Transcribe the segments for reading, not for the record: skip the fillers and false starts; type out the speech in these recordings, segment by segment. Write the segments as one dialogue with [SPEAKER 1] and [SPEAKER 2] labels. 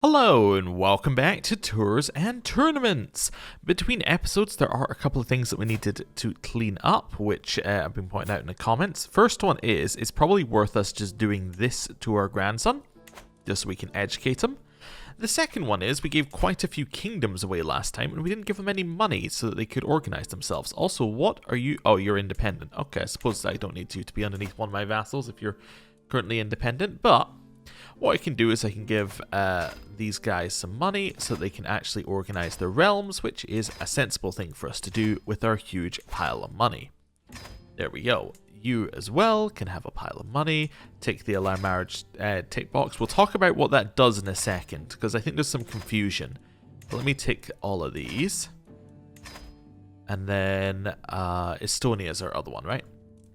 [SPEAKER 1] Hello and welcome back to Tours and Tournaments. Between episodes there are a couple of things that we needed to clean up, which I've been pointing out in the comments. First one is, it's probably worth us just doing this to our grandson, just so we can educate him. The second one is, we gave quite a few kingdoms away last time and we didn't give them any money so that they could organize themselves. Also, what are you? Oh, you're independent. Okay, I suppose I don't need you to be underneath one of my vassals if you're currently independent, but what I can do is I can give these guys some money so they can actually organize their realms, which is a sensible thing for us to do with our huge pile of money. There we go. You as well can have a pile of money. Take the allow marriage tick box. We'll talk about what that does in a second, because I think there's some confusion. But let me tick all of these. And then Estonia is our other one, right?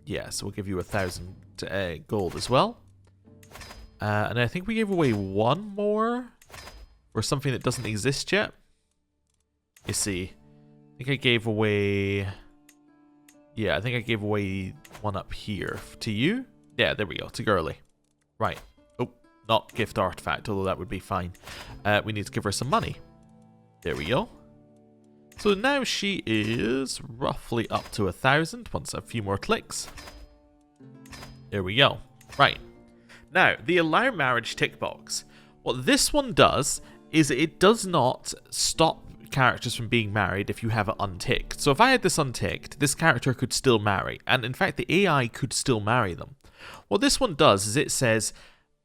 [SPEAKER 1] Yeah, so we'll give you 1,000 gold as well. And I think we gave away one more for something that doesn't exist yet. You see, I think I gave away... Yeah, I think I gave away one up here. To you? Yeah, there we go. To Girly. Right. Oh, not gift artifact, although that would be fine. We need to give her some money. There we go. So now she is roughly up to 1,000 once a few more clicks. There we go. Right. Now, the allow marriage tick box. What this one does is it does not stop characters from being married if you have it unticked. So if I had this unticked, this character could still marry, and in fact the AI could still marry them. What this one does is it says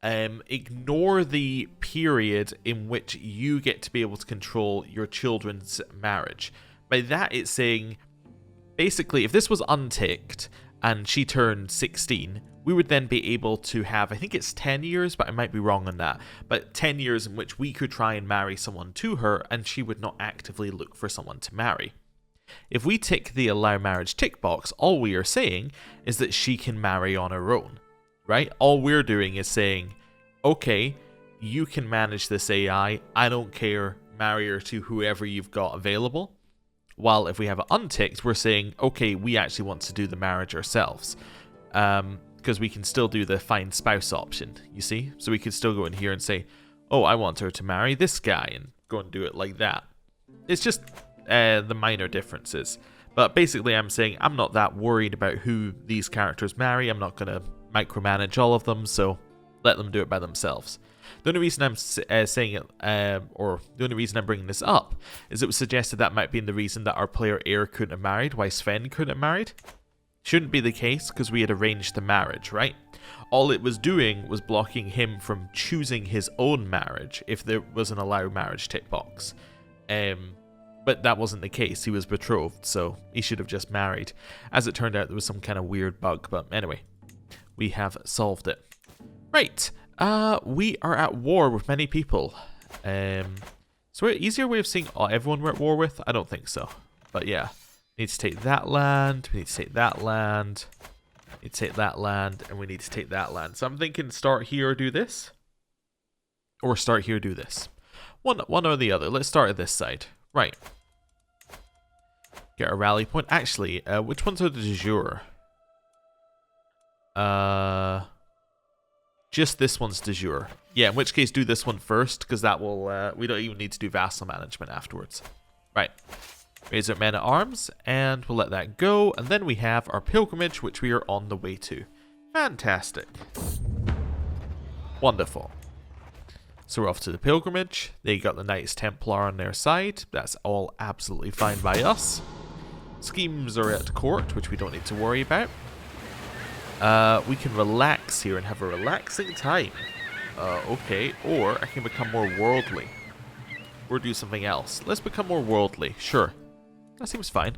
[SPEAKER 1] ignore the period in which you get to be able to control your children's marriage. By that it's saying, basically, if this was unticked and she turned 16, we would then be able to have, I think it's 10 years, but I might be wrong on that, but 10 years in which we could try and marry someone to her and she would not actively look for someone to marry. If we tick the allow marriage tick box, all we are saying is that she can marry on her own, right? All we're doing is saying, okay, you can manage this AI, I don't care, marry her to whoever you've got available. While if we have it unticked, we're saying, okay, we actually want to do the marriage ourselves. Because we can still do the find spouse option, you see? So we could still go in here and say, oh, I want her to marry this guy, and go and do it like that. It's just the minor differences. But basically I'm saying I'm not that worried about who these characters marry. I'm not going to micromanage all of them, so let them do it by themselves. The only reason I'm saying it, or the only reason I'm bringing this up, is it was suggested that might be the reason that our player Air couldn't have married, why Sven couldn't have married. Shouldn't be the case, because we had arranged the marriage, right? All it was doing was blocking him from choosing his own marriage if there was an allow marriage tick box. But that wasn't the case. He was betrothed, so he should have just married. As it turned out, there was some kind of weird bug, but anyway, we have solved it. Right, we are at war with many people. So an easier way of saying everyone we're at war with? I don't think so, but yeah. We need to take that land, we need to take that land, we need to take that land, and we need to take that land. So I'm thinking start here, do this. Or start here, do this. One or the other. Let's start at this side. Right. Get a rally point. Actually, which ones are the de jure? Just this one's de jure. Yeah, in which case do this one first, because that will, we don't even need to do vassal management afterwards. Right. Raise our men at arms, and we'll let that go. And then we have our pilgrimage, which we are on the way to. Fantastic. Wonderful. So we're off to the pilgrimage. They got the Knights Templar on their side. That's all absolutely fine by us. Schemes are at court, which we don't need to worry about. We can relax here and have a relaxing time. Okay, or I can become more worldly. Or do something else. Let's become more worldly. Sure. That seems fine.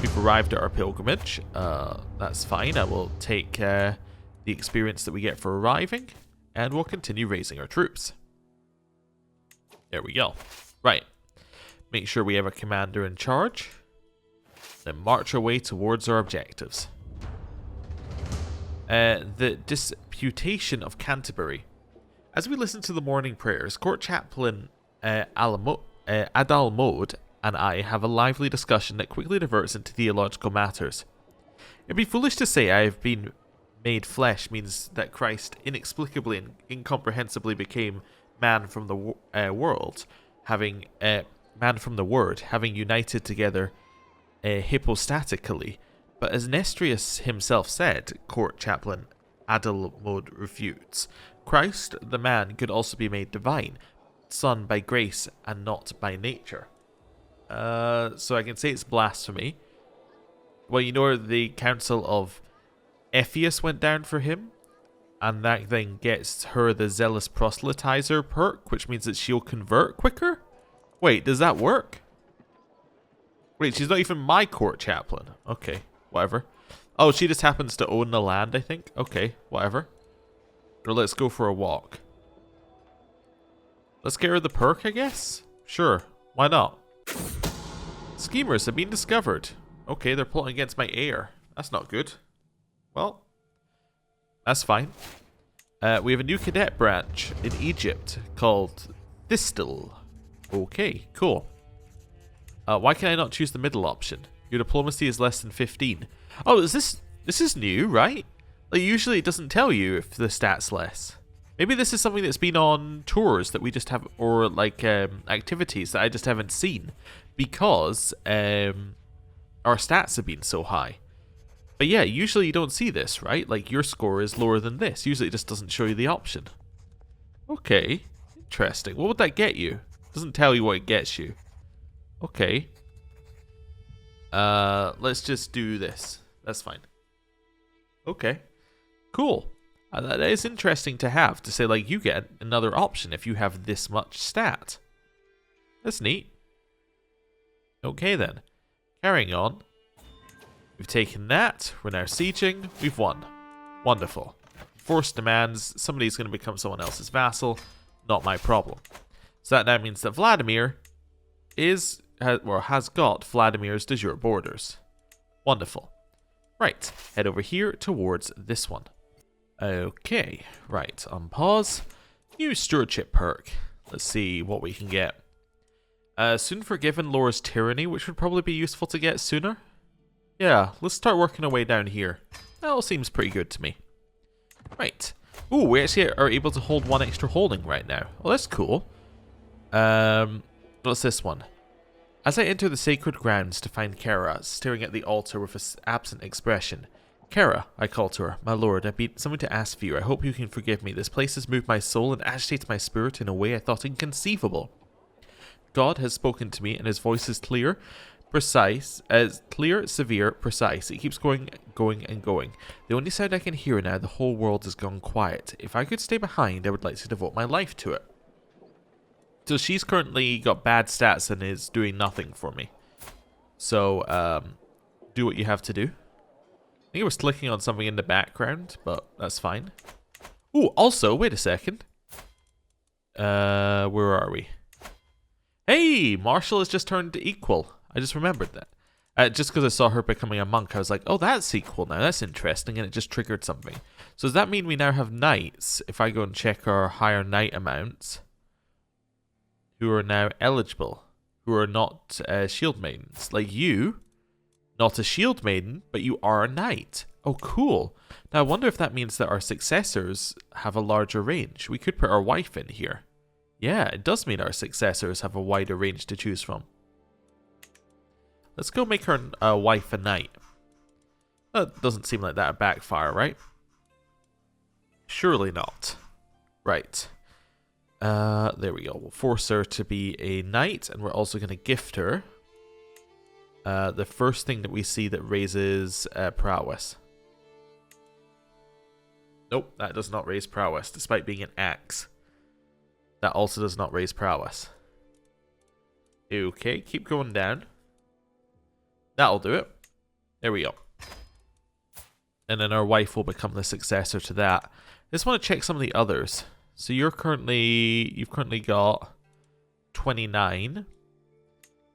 [SPEAKER 1] We've arrived at our pilgrimage. That's fine. I will take the experience that we get for arriving, and we'll continue raising our troops. There we go. Right. Make sure we have a commander in charge. Then march our way towards our objectives. The Disputation of Canterbury. As we listen to the morning prayers, Court Chaplain Adalmode and I have a lively discussion that quickly diverts into theological matters. It'd be foolish to say I have been made flesh means that Christ inexplicably and incomprehensibly became man from the world, having man from the word, having united together hypostatically. But as Nestrius himself said, court chaplain Adelmod refutes, Christ, the man, could also be made divine, son by grace and not by nature. So I can say it's blasphemy. Well, you know, the Council of Ephesus went down for him, and that then gets her the zealous proselytizer perk, which means that she'll convert quicker? Wait, does that work? Wait, she's not even my court chaplain. Okay, whatever. Oh, she just happens to own the land, I think. Okay, whatever. Or let's go for a walk. Let's get her the perk, I guess? Sure, why not? Schemers have been discovered. Okay, they're plotting against my heir. That's not good. Well, that's fine. We have a new cadet branch in Egypt called Thistle. Okay, cool. Why can I not choose the middle option? Your diplomacy is less than 15. Oh, this is new, right? Like, usually it doesn't tell you if the stat's less. Maybe this is something that's been on tours that we just have, or like activities that I just haven't seen, because our stats have been so high. But yeah, usually you don't see this, right? Like, your score is lower than this. Usually it just doesn't show you the option. Okay, interesting. What would that get you? It doesn't tell you what it gets you. Okay. Let's just do this. That's fine. Okay. Cool. That is interesting to have, to say, like, you get another option if you have this much stat. That's neat. Okay, then. Carrying on. We've taken that. We're now sieging. We've won. Wonderful. Force demands. Somebody's going to become someone else's vassal. Not my problem. So that now means that Vladimir has got Vladimir's de jure borders. Wonderful. Right. Head over here towards this one. Okay. Right. On pause. New stewardship perk. Let's see what we can get. Soon forgiven lowers tyranny, which would probably be useful to get sooner. Yeah, let's start working our way down here. That all seems pretty good to me. Right. Ooh, we actually are able to hold one extra holding right now. Well, that's cool. What's this one? As I enter the sacred grounds to find Kara staring at the altar with an absent expression. Kara, I call to her. My lord, I've been something to ask for you. I hope you can forgive me. This place has moved my soul and agitates my spirit in a way I thought inconceivable. God has spoken to me, and his voice is clear, precise, clear, severe, precise. It keeps going, and going. The only sound I can hear now, the whole world has gone quiet. If I could stay behind, I would like to devote my life to it. So she's currently got bad stats and is doing nothing for me. So, do what you have to do. I think I was clicking on something in the background, but that's fine. Ooh, also, wait a second. Where are we? Hey, Marshall has just turned equal. I just remembered that. Just because I saw her becoming a monk, I was like, oh, that's equal now. That's interesting, and it just triggered something. So does that mean we now have knights? If I go and check our higher knight amounts, who are now eligible, who are not shield maidens. Like you, not a shield maiden, but you are a knight. Oh, cool. Now I wonder if that means that our successors have a larger range. We could put our wife in here. Yeah, it does mean our successors have a wider range to choose from. Let's go make her wife a knight. That doesn't seem like that would backfire, right? Surely not. Right. There we go. We'll force her to be a knight, and we're also going to gift her the first thing that we see that raises prowess. Nope, that does not raise prowess, despite being an axe. That also does not raise prowess. Okay, keep going down. That'll do it. There we go. And then our wife will become the successor to that. I just want to check some of the others. So you've currently got 29. If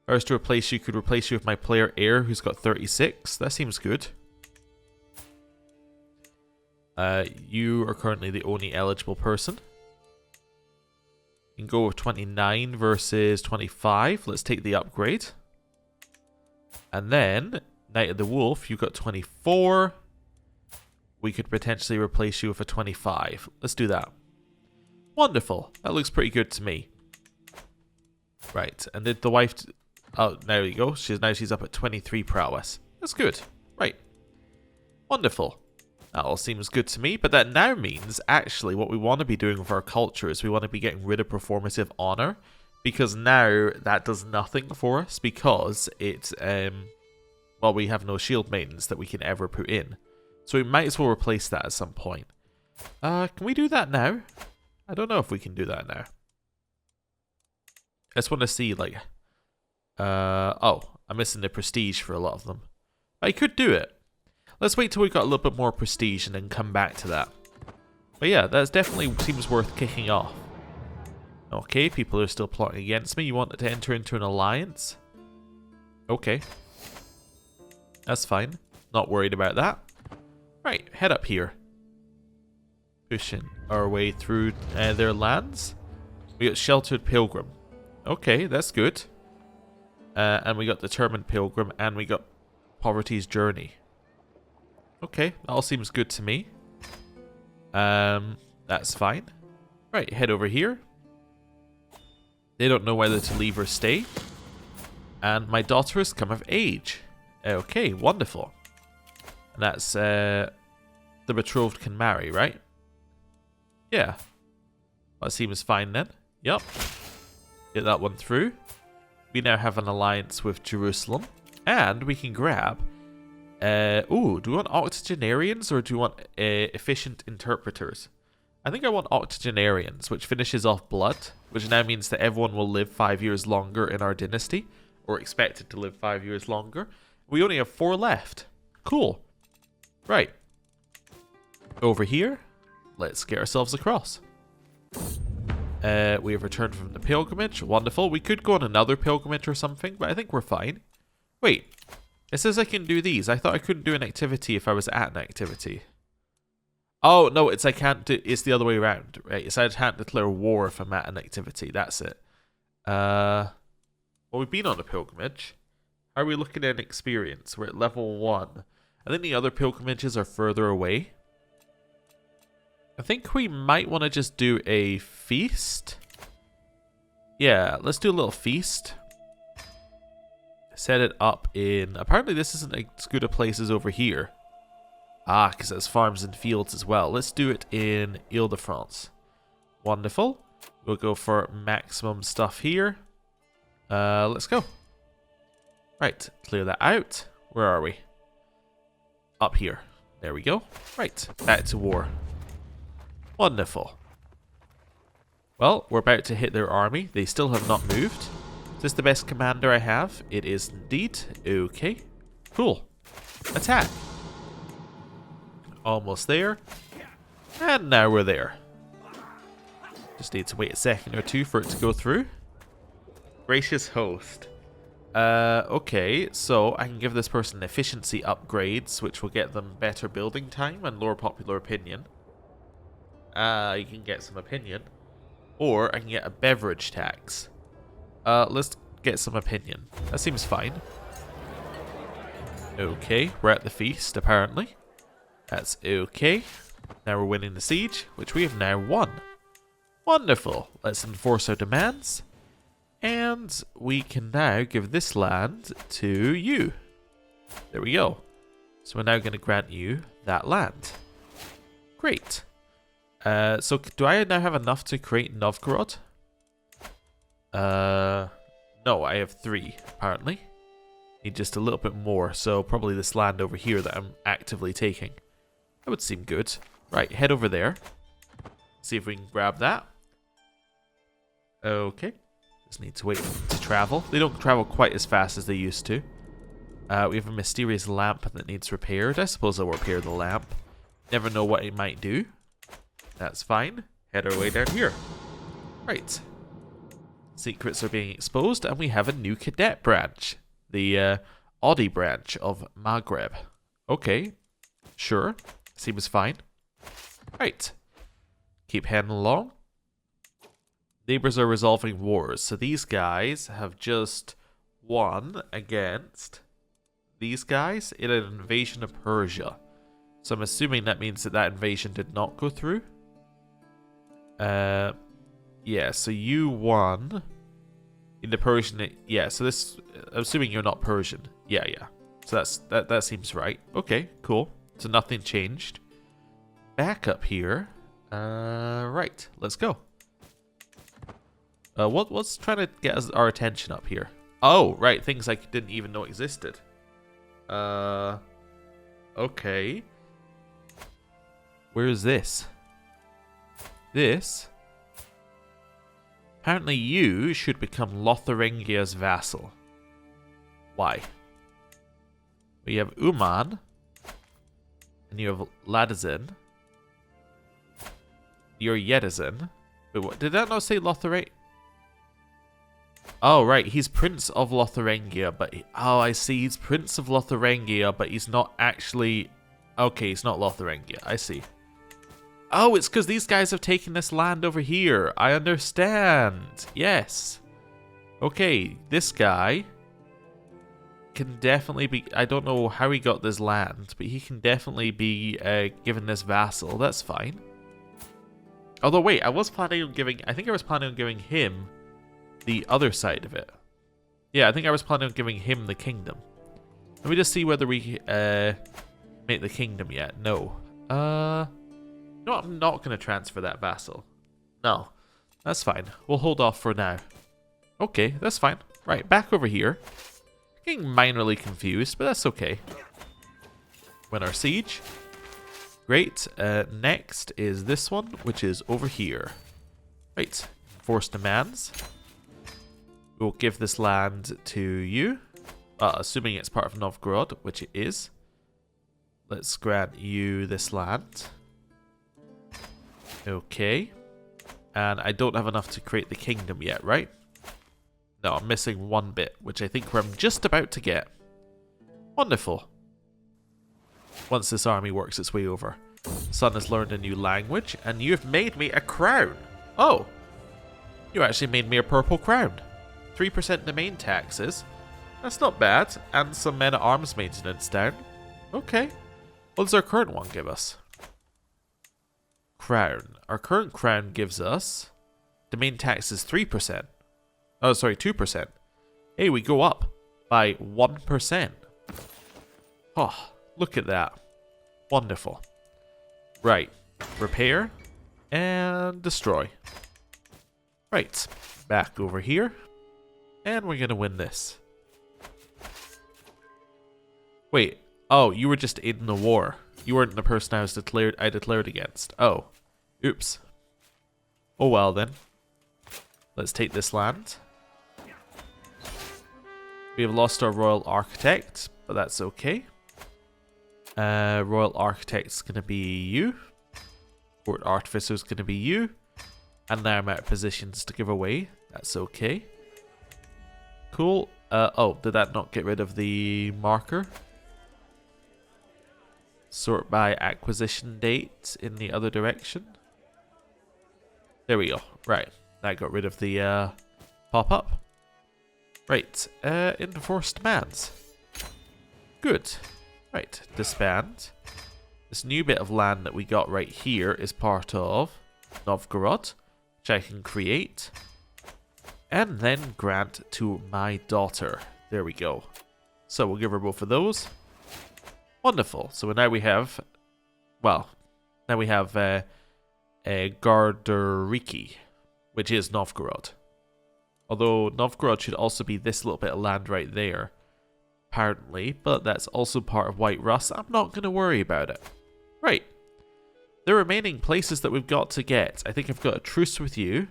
[SPEAKER 1] I was to replace you, could replace you with my player heir, who's got 36. That seems good. You are currently the only eligible person. You can go with 29 versus 25. Let's take the upgrade. And then, Knight of the Wolf, you've got 24. We could potentially replace you with a 25. Let's do that. Wonderful. That looks pretty good to me. Right, and did the wife... Oh, there you go. She's up at 23 prowess. That's good. Right. Wonderful. That all seems good to me, but that now means, actually, what we want to be doing with our culture is we want to be getting rid of performative honor, because now that does nothing for us, because it's, well, we have no shield maidens that we can ever put in. So we might as well replace that at some point. Can we do that now? I don't know if we can do that now. I just want to see, like... oh, I'm missing the prestige for a lot of them. I could do it. Let's wait till we've got a little bit more prestige and then come back to that. But yeah, that definitely seems worth kicking off. Okay, people are still plotting against me. You want to enter into an alliance? Okay. That's fine. Not worried about that. Right, head up here. Pushing our way through their lands. We got Sheltered Pilgrim. Okay, that's good. And we got Determined Pilgrim, and we got Poverty's Journey. Okay, that all seems good to me. That's fine. Right, head over here. They don't know whether to leave or stay. And my daughter has come of age. Okay, wonderful. And that's, the betrothed can marry, right? Yeah. That seems fine then. Yup. Get that one through. We now have an alliance with Jerusalem. And we can grab... ooh, do we want octogenarians or do we want efficient interpreters? I think I want octogenarians, which finishes off blood, which now means that everyone will live 5 years longer in our dynasty, or expected to live 5 years longer. We only have 4 left. Cool. Right. Over here, let's get ourselves across. We have returned from the pilgrimage. Wonderful. We could go on another pilgrimage or something, but I think we're fine. Wait. It says I can do these. I thought I couldn't do an activity if I was at an activity. Oh, no, it's I can't do... It's the other way around. Right, it's I can't declare war if I'm at an activity. That's it. Well, we've been on a pilgrimage. How are we looking at an experience? We're at level 1. I think the other pilgrimages are further away. I think we might want to just do a feast. Yeah, let's do a little feast. Set it up in... Apparently this isn't as good a place as over here. Ah, because there's farms and fields as well. Let's do it in Ile-de-France. Wonderful. We'll go for maximum stuff here. Let's go. Right, clear that out. Where are we? Up here. There we go. Right, back to war. Wonderful. Well, we're about to hit their army. They still have not moved. Is this the best commander I have? It is indeed. Okay. Cool. Attack. Almost there. And now we're there. Just need to wait a second or two for it to go through. Gracious host. Okay, so I can give this person efficiency upgrades, which will get them better building time and lower popular opinion. You can get some opinion. Or I can get a beverage tax. Let's get some opinion. That seems fine. Okay, we're at the feast, apparently. That's okay. Now we're winning the siege, which we have now won. Wonderful. Let's enforce our demands. And we can now give this land to you. There we go. So we're now going to grant you that land. Great. So do I now have enough to create Novgorod? No, I have 3, apparently. Need just a little bit more, so probably this land over here that I'm actively taking. That would seem good. Right, head over there. See if we can grab that. Okay. Just need to wait for them to travel. They don't travel quite as fast as they used to. We have a mysterious lamp that needs repaired. I suppose I'll repair the lamp. Never know what it might do. That's fine. Head our way down here. Right. Secrets are being exposed, and we have a new cadet branch. The Audi branch of Maghreb. Okay. Sure. Seems fine. Right. Keep heading along. Neighbors are resolving wars. So these guys have just won against these guys in an invasion of Persia. So I'm assuming that means that that invasion did not go through. Yeah, so you won in the Persian. Yeah, so this. I'm assuming you're not Persian. Yeah. So that seems right. Okay, cool. So nothing changed. Back up here. Right. Let's go. What's trying to get our attention up here? Oh, right. Things I didn't even know existed. Okay. Where is this? This? Apparently you should become Lotharingia's vassal. Why? We have Uman. And you have Ladizin. You're Yedizin. Wait, what? Did that not say Lotharingia? Oh, right. He's Prince of Lotharingia, but... oh, I see. He's Prince of Lotharingia, but he's not actually... okay, he's not Lotharingia. I see. Oh, it's because these guys have taken this land over here. I understand. Yes. Okay, this guy can definitely be... I don't know how he got this land, but he can definitely be given this vassal. That's fine. Although, wait, I was planning on giving... I think I was planning on giving him the other side of it. Yeah, I think I was planning on giving him the kingdom. Let me just see whether we make the kingdom yet. No. No, I'm not going to transfer that vassal. No, that's fine. We'll hold off for now. Okay, that's fine. Right, back over here. Getting minorly confused, but that's okay. Win our siege. Great. Next is this one, which is over here. Right, force demands. We'll give this land to you. Assuming it's part of Novgorod, which it is. Let's grant you this land. Okay. And I don't have enough to create the kingdom yet, right? No, I'm missing one bit, which I think I'm just about to get. Wonderful. Once this army works its way over. Son has learned a new language, and you've made me a crown. Oh. You actually made me a purple crown. 3% domain taxes. That's not bad. And some men-at-arms maintenance down. Okay. What does our current one give us? Crown. Our current crown gives us domain tax is 3%. Oh, sorry, 2%. Hey, we go up by 1%. Oh, look at that. Wonderful. Right. Repair and destroy. Right. Back over here. And we're going to win this. Wait. Oh, you were just in the war. You weren't the person I declared against. Oh. Oops. Oh well then. Let's take this land. We have lost our Royal Architect, but that's okay. Royal Architect's gonna be you. Court Artificer's gonna be you. And now I'm out of positions to give away. That's okay. Cool. Oh, did that not get rid of the marker? Sort by acquisition date in the other direction. There we go. Right. That got rid of the pop-up. Right. Enforced demands. Good. Right. Disband. This new bit of land that we got right here is part of Novgorod, which I can create. And then grant to my daughter. There we go. So we'll give her both of those. Wonderful. So now we have... well, now we have... Gardariki, which is Novgorod. Although Novgorod should also be this little bit of land right there, apparently, but that's also part of White Rus. I'm not going to worry about it. Right. The remaining places that we've got to get. I think I've got a truce with you.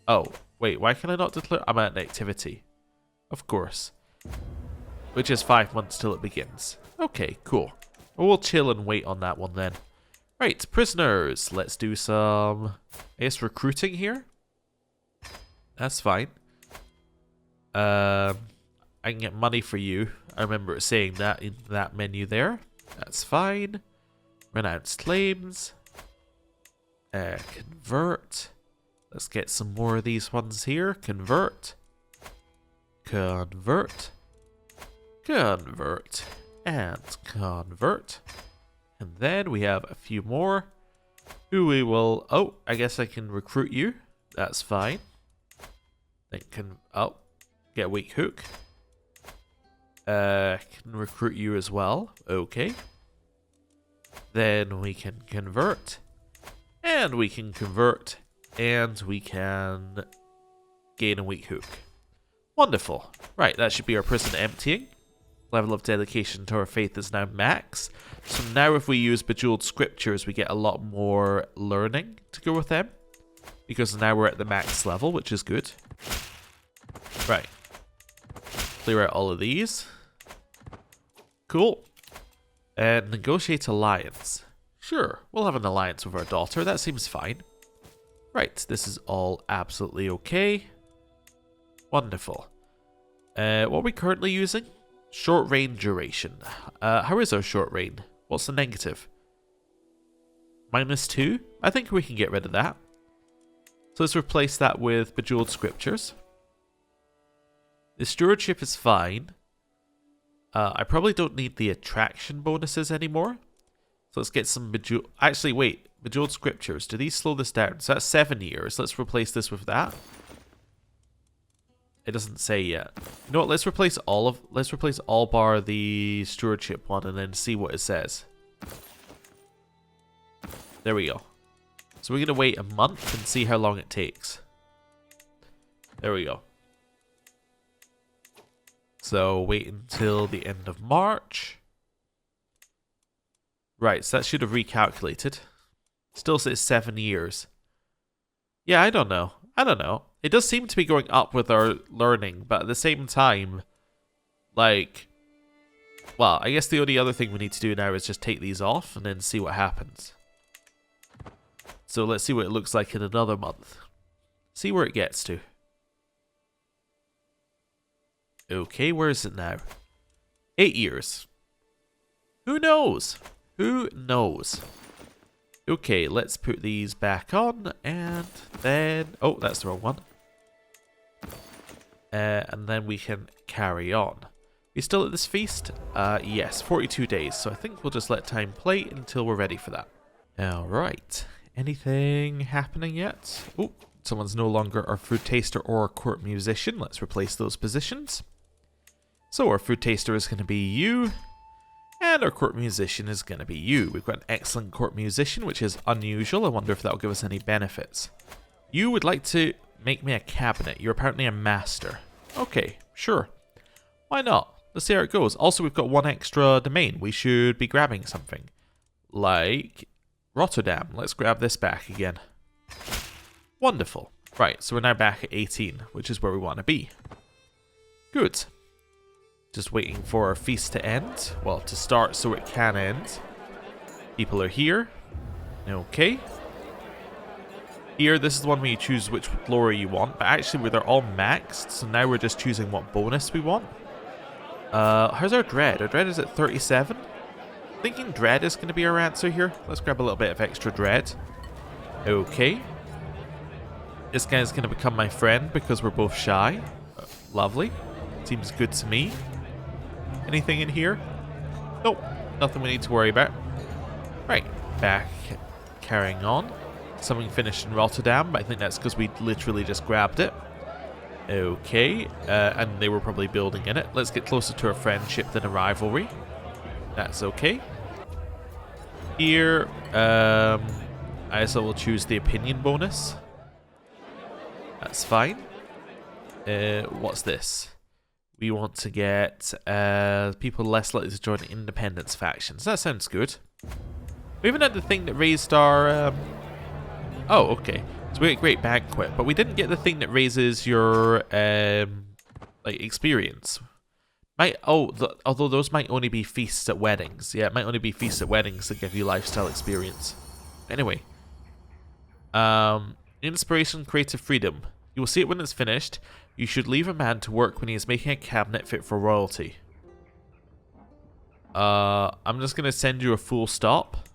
[SPEAKER 1] Oh, wait, why can I not declare? I'm at an activity. Of course. Which is 5 months till it begins. Okay, cool. Well, we'll chill and wait on that one then. Right, prisoners. Let's do some, I guess, recruiting here. That's fine. I can get money for you. I remember it saying that in that menu there. That's fine. Renounce claims. Convert. Let's get some more of these ones here. Convert. Convert. Convert. And convert. And then we have a few more. Who we will... Oh, I guess I can recruit you. That's fine. I can... Oh, get a weak hook. Can recruit you as well. Okay. Then we can convert. And we can convert. And we can gain a weak hook. Wonderful. Right, that should be our prison emptying. Level of dedication to our faith is now max. So now if we use Bejeweled Scriptures, we get a lot more learning to go with them. Because now we're at the max level, which is good. Right. Clear out all of these. Cool. And negotiate alliance. Sure, we'll have an alliance with our daughter. That seems fine. Right, this is all absolutely okay. Wonderful. What are we currently using? Short range duration. How is our short range? What's the negative? -2? I think we can get rid of that. So let's replace that with Bejeweled Scriptures. The stewardship is fine. I probably don't need the attraction bonuses anymore. So let's get some Bejeweled... Actually, wait. Bejeweled Scriptures. Do these slow this down? So that's 7 years. Let's replace this with that. It doesn't say yet. You know what? Let's replace all bar the stewardship one and then see what it says. There we go. So we're going to wait a month and see how long it takes. There we go. So wait until the end of March. Right, so that should have recalculated. Still says 7 years. Yeah, I don't know. It does seem to be going up with our learning, but at the same time, like, well, I guess the only other thing we need to do now is just take these off and then see what happens. So let's see what it looks like in another month. See where it gets to. Okay, where is it now? 8 years. Who knows? Who knows? Okay, let's put these back on, and then... Oh, that's the wrong one. And then we can carry on. We still at this feast? Yes, 42 days, so I think we'll just let time play until we're ready for that. Alright, anything happening yet? Oh, someone's no longer our food taster or our court musician. Let's replace those positions. So our food taster is going to be you. And our court musician is going to be you. We've got an excellent court musician, which is unusual. I wonder if that'll give us any benefits. You would like to make me a cabinet. You're apparently a master. Okay, sure. Why not? Let's see how it goes. Also, we've got one extra domain. We should be grabbing something. Like Rotterdam. Let's grab this back again. Wonderful. Right, so we're now back at 18, which is where we want to be. Good. Just waiting for our feast to end. Well, to start so it can end. People are here. Okay. Here, this is the one where you choose which glory you want. But actually, they're all maxed. So now we're just choosing what bonus we want. How's our dread? Our dread is at 37. Thinking dread is going to be our answer here. Let's grab a little bit of extra dread. Okay. This guy's going to become my friend because we're both shy. Lovely. Seems good to me. Anything in here? Nope. Nothing we need to worry about. Right. Back. Carrying on. Something finished in Rotterdam, but I think that's because we literally just grabbed it. Okay. And they were probably building in it. Let's get closer to a friendship than a rivalry. That's okay. Here. I also will choose the opinion bonus. That's fine. What's this? We want to get people less likely to join independence factions. That sounds good. We haven't had the thing that raised our... Oh, okay. So we get Great Banquet, but we didn't get the thing that raises your like experience. Although those might only be feasts at weddings. Yeah, it might only be feasts at weddings that give you lifestyle experience. Anyway. Inspiration, creative freedom. You will see it when it's finished. You should leave a man to work when he is making a cabinet fit for royalty. I'm just going to send you a full stop.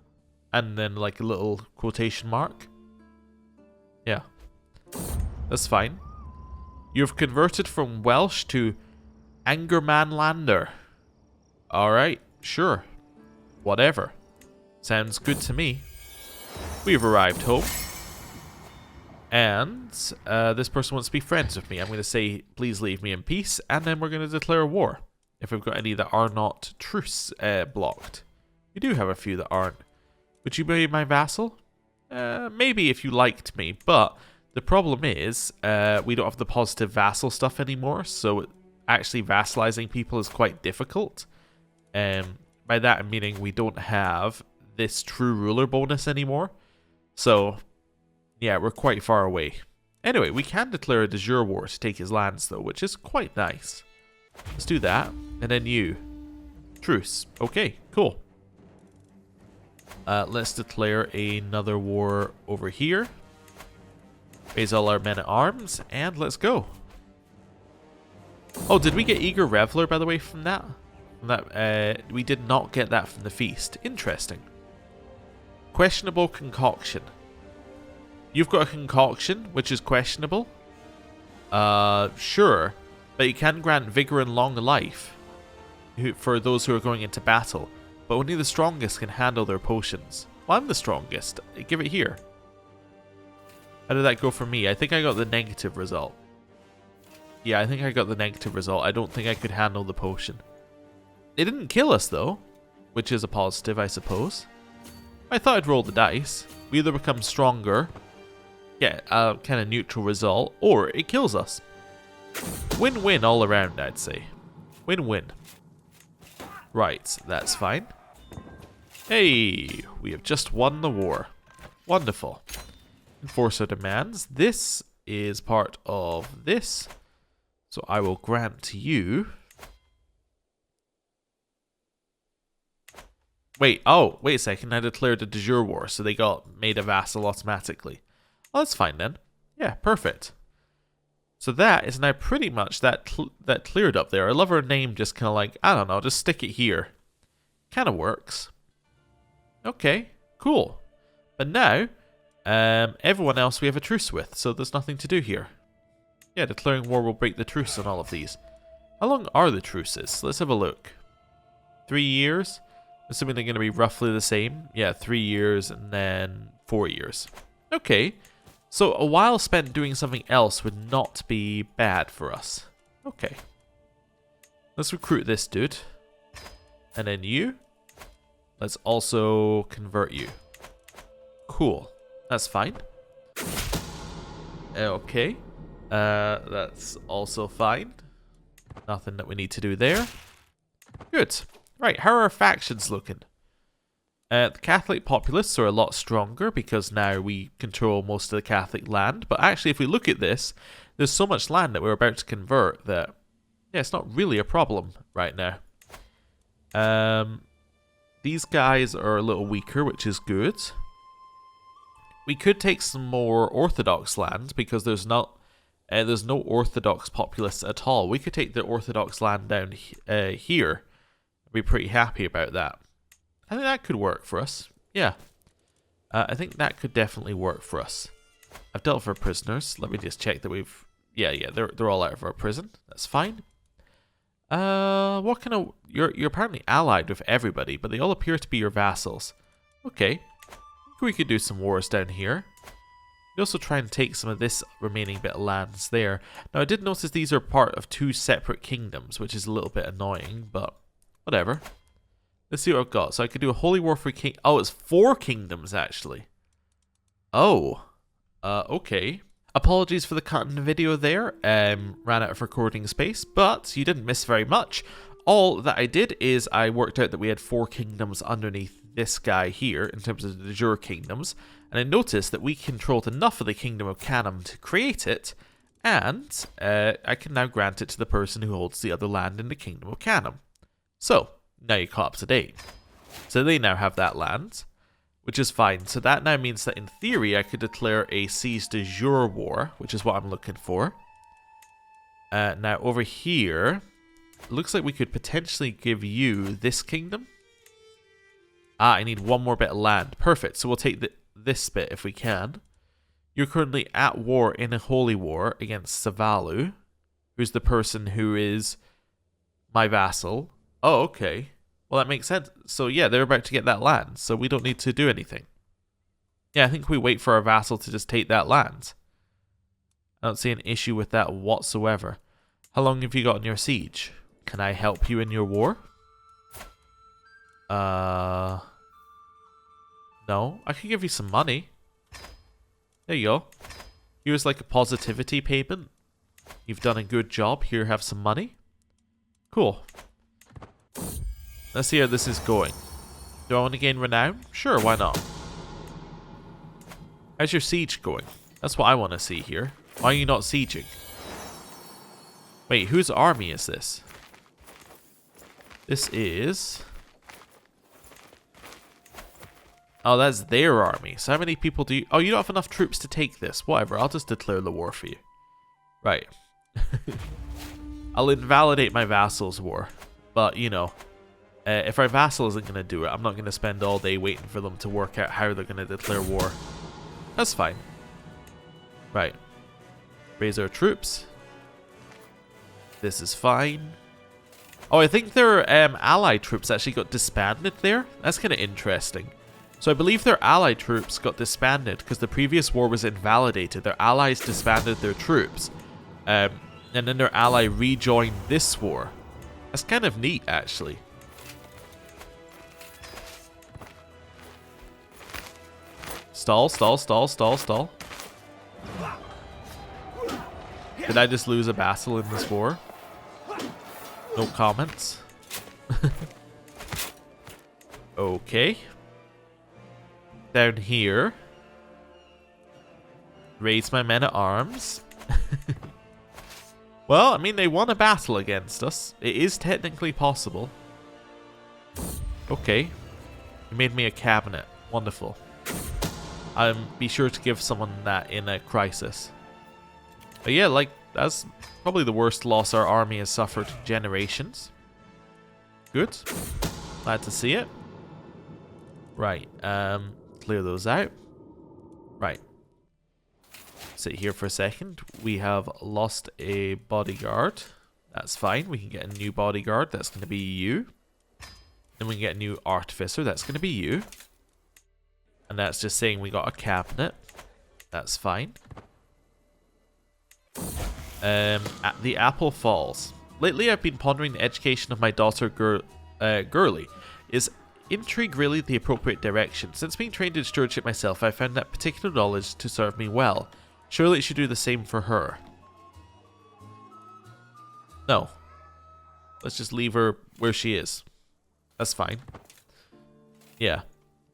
[SPEAKER 1] And then like a little quotation mark. Yeah. That's fine. You have converted from Welsh to Angermanlander. Alright, sure. Whatever. Sounds good to me. We've arrived home. And this person wants to be friends with me. I'm going to say, please leave me in peace. And then we're going to declare war. If we've got any that are not truce blocked. We do have a few that aren't. Would you be my vassal? Maybe if you liked me. But the problem is we don't have the positive vassal stuff anymore. So actually vassalizing people is quite difficult. By that I'm meaning we don't have this true ruler bonus anymore. So yeah, we're quite far away. Anyway, we can declare a de jure war to take his lands though, which is quite nice. Let's do that. And then you. Truce. Okay, cool. Let's declare another war over here. Raise all our men at arms, and let's go. Oh, did we get Eager Reveler, by the way, from that? We did not get that from the feast. Interesting. Questionable concoction. You've got a concoction, which is questionable. Sure. But you can grant vigor and long life for those who are going into battle. But only the strongest can handle their potions. Well, I'm the strongest. Give it here. How did that go for me? I think I got the negative result. Yeah, I think I got the negative result. I don't think I could handle the potion. It didn't kill us, though. Which is a positive, I suppose. I thought I'd roll the dice. We either become stronger, get a kind of neutral result, or it kills us. Win-win all around, I'd say. Win-win. Right, that's fine. Hey, we have just won the war. Wonderful. Enforcer demands. This is part of this. So I will grant to you. Wait a second. I declared a de jure war, so they got made a vassal automatically. Oh, that's fine then. Yeah, perfect. So that is now pretty much that cleared up there. I love her name just kind of like, I don't know, just stick it here. Kind of works. Okay, cool. But now, everyone else we have a truce with, so there's nothing to do here. Yeah, declaring war will break the truce on all of these. How long are the truces? Let's have a look. 3 years? Assuming they're going to be roughly the same. Yeah, 3 years and then 4 years. Okay. So a while spent doing something else would not be bad for us. Okay. Let's recruit this dude. And then you. Let's also convert you. Cool. That's fine. Okay. That's also fine. Nothing that we need to do there. Good. Right, how are our factions looking? The Catholic populists are a lot stronger because now we control most of the Catholic land. But actually, if we look at this, there's so much land that we're about to convert that, yeah, it's not really a problem right now. These guys are a little weaker, which is good. We could take some more Orthodox land because there's no Orthodox populace at all. We could take the Orthodox land down here. I'd be pretty happy about that. I think that could work for us. Yeah. I think that could definitely work for us. I've dealt with our prisoners. Let me just check that we've... Yeah, they're all out of our prison. That's fine. What kind of... You're apparently allied with everybody, but they all appear to be your vassals. Okay. We could do some wars down here. We also try and take some of this remaining bit of lands there. Now, I did notice these are part of 2 separate kingdoms, which is a little bit annoying, but whatever. Let's see what I've got. So I could do a holy war for king... Oh, it's 4 kingdoms, actually. Oh. Okay. Apologies for the cut in the video there. Ran out of recording space, but you didn't miss very much. All that I did is I worked out that we had 4 kingdoms underneath this guy here in terms of the de jure kingdoms, and I noticed that we controlled enough of the Kingdom of Canum to create it, and I can now grant it to the person who holds the other land in the Kingdom of Canum. So, now you're caught up to date. So they now have that land, which is fine. So that now means that in theory I could declare a siege de jure war, which is what I'm looking for. Now over here, it looks like we could potentially give you this kingdom. I need one more bit of land. Perfect. So we'll take this bit if we can. You're currently at war in a holy war against Savalu, who's the person who is my vassal. Oh, okay. Well, that makes sense. So yeah, they're about to get that land, so we don't need to do anything. Yeah, I think we wait for our vassal to just take that land. I don't see an issue with that whatsoever. How long have you got in your siege? Can I help you in your war? No. I can give you some money. There you go. Here's like a positivity payment. You've done a good job. Here, have some money. Cool. Let's see how this is going. Do I want to gain renown? Sure, why not? How's your siege going? That's what I want to see here. Why are you not sieging? Wait, whose army is this? This is... Oh, that's their army. So how many people do you... Oh, you don't have enough troops to take this. Whatever, I'll just declare the war for you. Right. I'll invalidate my vassal's war. But, you know, if our vassal isn't going to do it, I'm not going to spend all day waiting for them to work out how they're going to declare war. That's fine. Right. Raise our troops. This is fine. Oh, I think their allied troops actually got disbanded there. That's kind of interesting. So I believe their allied troops got disbanded because the previous war was invalidated. Their allies disbanded their troops. And then their ally rejoined this war. That's kind of neat, actually. Stall, stall, stall, stall, stall. Did I just lose a vassal in this war? No comments. Okay. Down here. Raise my men at arms. Well, I mean, they won a battle against us. It is technically possible. Okay. You made me a cabinet. Wonderful. Be sure to give someone that in a crisis. But yeah, like, that's probably the worst loss our army has suffered in generations. Good. Glad to see it. Right, clear those out. Right. Sit here for a second. We have lost a bodyguard. That's fine. We can get a new bodyguard. That's going to be you. Then we can get a new artificer. That's going to be you. And that's just saying we got a cabinet. That's fine. At the Apple Falls. Lately I've been pondering the education of my daughter Girly. Is intrigue really the appropriate direction? Since being trained in stewardship myself, I found that particular knowledge to serve me well. Surely it should do the same for her. No. Let's just leave her where she is. That's fine. Yeah.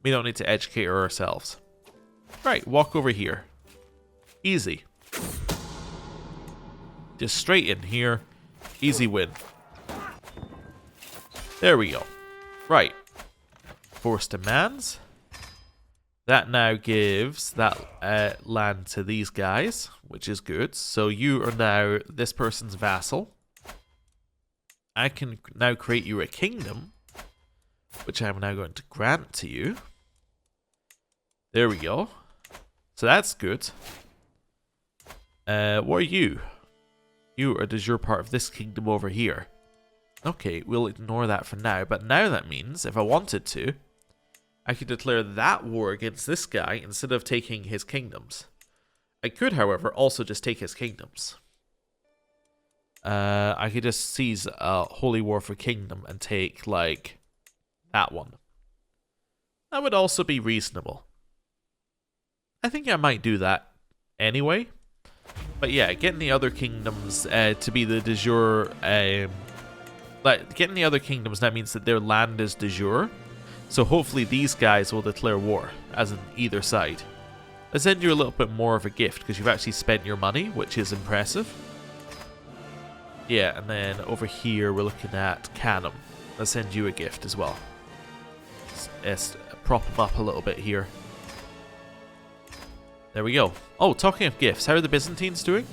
[SPEAKER 1] We don't need to educate her ourselves. Right, walk over here. Easy. Just straight in here. Easy win. There we go. Right. Force demands. That now gives that land to these guys, which is good. So you are now this person's vassal. I can now create you a kingdom, which I'm now going to grant to you. There we go. So that's good. What are you? You are de jure part of this kingdom over here. Okay, we'll ignore that for now. But now that means, if I wanted to, I could declare that war against this guy instead of taking his kingdoms. I could, however, also just take his kingdoms. I could just seize a holy war for kingdom and take, like, that one. That would also be reasonable. I think I might do that anyway. But yeah, getting the other kingdoms to be the de jure... getting the other kingdoms, that means that their land is de jure. So hopefully these guys will declare war, as in either side. I send you a little bit more of a gift, because you've actually spent your money, which is impressive. Yeah, and then over here we're looking at Canum. I'll send you a gift as well. Let's prop them up a little bit here. There we go. Oh, talking of gifts, how are the Byzantines doing?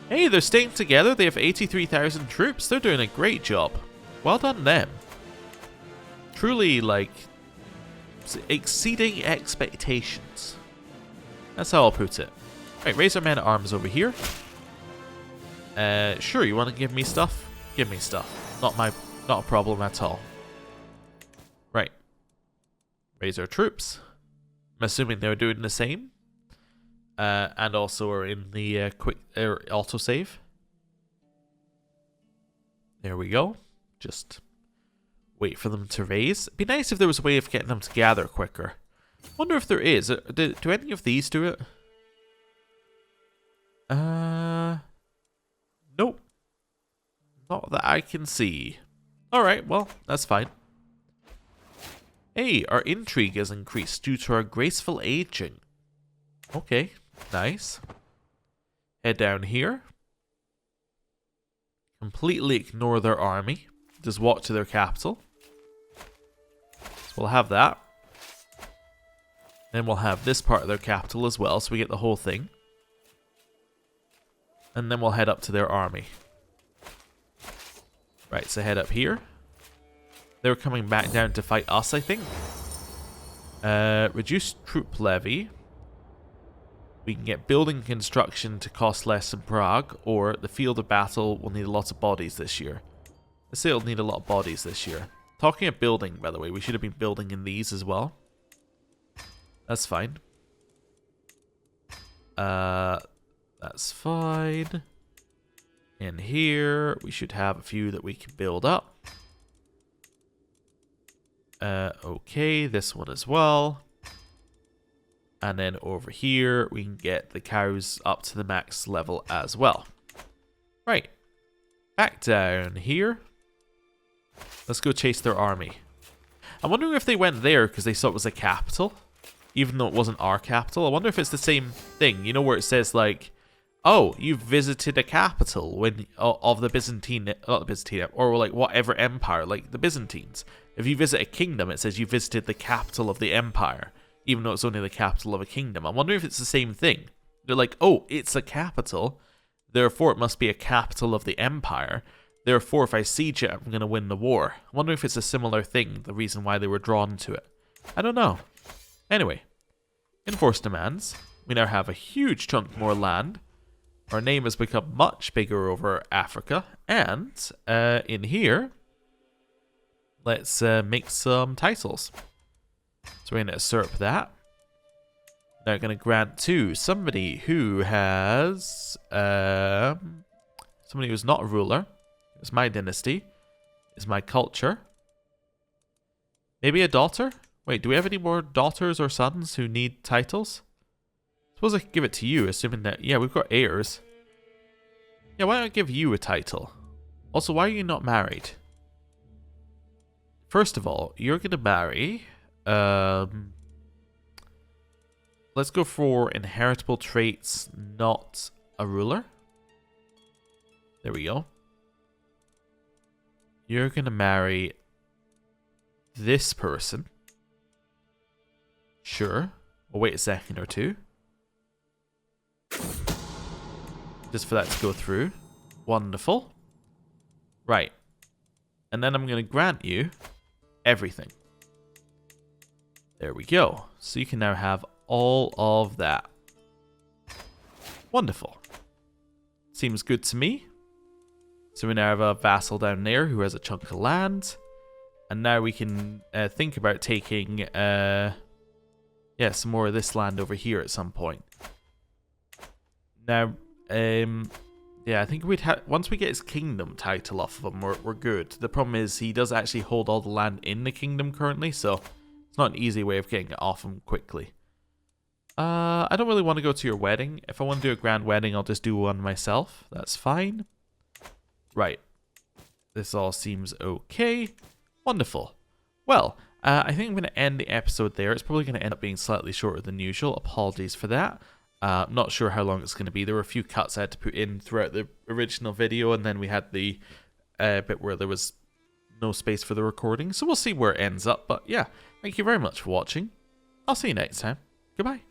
[SPEAKER 1] Hey, they're staying together. They have 83,000 troops. They're doing a great job. Well done them. Truly, like, exceeding expectations. That's how I'll put it. Right, raise our men at arms over here. Sure, you want to give me stuff? Give me stuff. Not a problem at all. Right. Raise our troops. I'm assuming they're doing the same. And also are in the quick autosave. There we go. Just wait for them to raise. It'd be nice if there was a way of getting them to gather quicker. Wonder if there is. Do any of these do it? Nope. Not that I can see. Alright, well, that's fine. Hey, our intrigue has increased due to our graceful aging. Okay, nice. Head down here. Completely ignore their army. Just walk to their capital. So we'll have that. Then we'll have this part of their capital as well, so we get the whole thing. And then we'll head up to their army. Right, so head up here. They're coming back down to fight us, I think. Reduce troop levy. We can get building construction to cost less in Prague, or the field of battle will need a lot of bodies this year. Let's say it'll need a lot of bodies this year. Talking of building, by the way, we should have been building in these as well. That's fine. That's fine. In here, we should have a few that we can build up. Okay, this one as well. And then over here, we can get the cows up to the max level as well. Right. Back down here. Let's go chase their army. I'm wondering if they went there because they saw it was a capital, even though it wasn't our capital. I wonder if it's the same thing, you know, where it says like, oh, you visited a capital when of the Byzantine, not the Byzantine, or like whatever empire, like the Byzantines. If you visit a kingdom, it says you visited the capital of the empire, even though it's only the capital of a kingdom. I'm wondering if it's the same thing. They're like, oh, it's a capital, therefore it must be a capital of the empire. Therefore, if I siege it, I'm going to win the war. I wonder if it's a similar thing, the reason why they were drawn to it. I don't know. Anyway, enforce demands. We now have a huge chunk more land. Our name has become much bigger over Africa. And in here, let's make some titles. So we're going to usurp that. Now we're going to grant to somebody who has... somebody who's not a ruler. It's my dynasty. It's my culture. Maybe a daughter? Wait, do we have any more daughters or sons who need titles? Suppose I could give it to you, assuming that... Yeah, we've got heirs. Yeah, why don't I give you a title? Also, why are you not married? First of all, you're going to marry... let's go for inheritable traits, not a ruler. There we go. You're going to marry this person. Sure. We'll wait a second or two. Just for that to go through. Wonderful. Right. And then I'm going to grant you everything. There we go. So you can now have all of that. Wonderful. Seems good to me. So we now have a vassal down there who has a chunk of land. And now we can think about taking some more of this land over here at some point. Now, I think we'd have... Once we get his kingdom title off of him, we're good. The problem is he does actually hold all the land in the kingdom currently, so it's not an easy way of getting it off him quickly. I don't really want to go to your wedding. If I want to do a grand wedding, I'll just do one myself. That's fine. Right. This all seems okay. Wonderful. Well, I think I'm going to end the episode there. It's probably going to end up being slightly shorter than usual. Apologies for that. Not sure how long it's going to be. There were a few cuts I had to put in throughout the original video, and then we had the bit where there was no space for the recording. So we'll see where it ends up. But yeah, thank you very much for watching. I'll see you next time. Goodbye.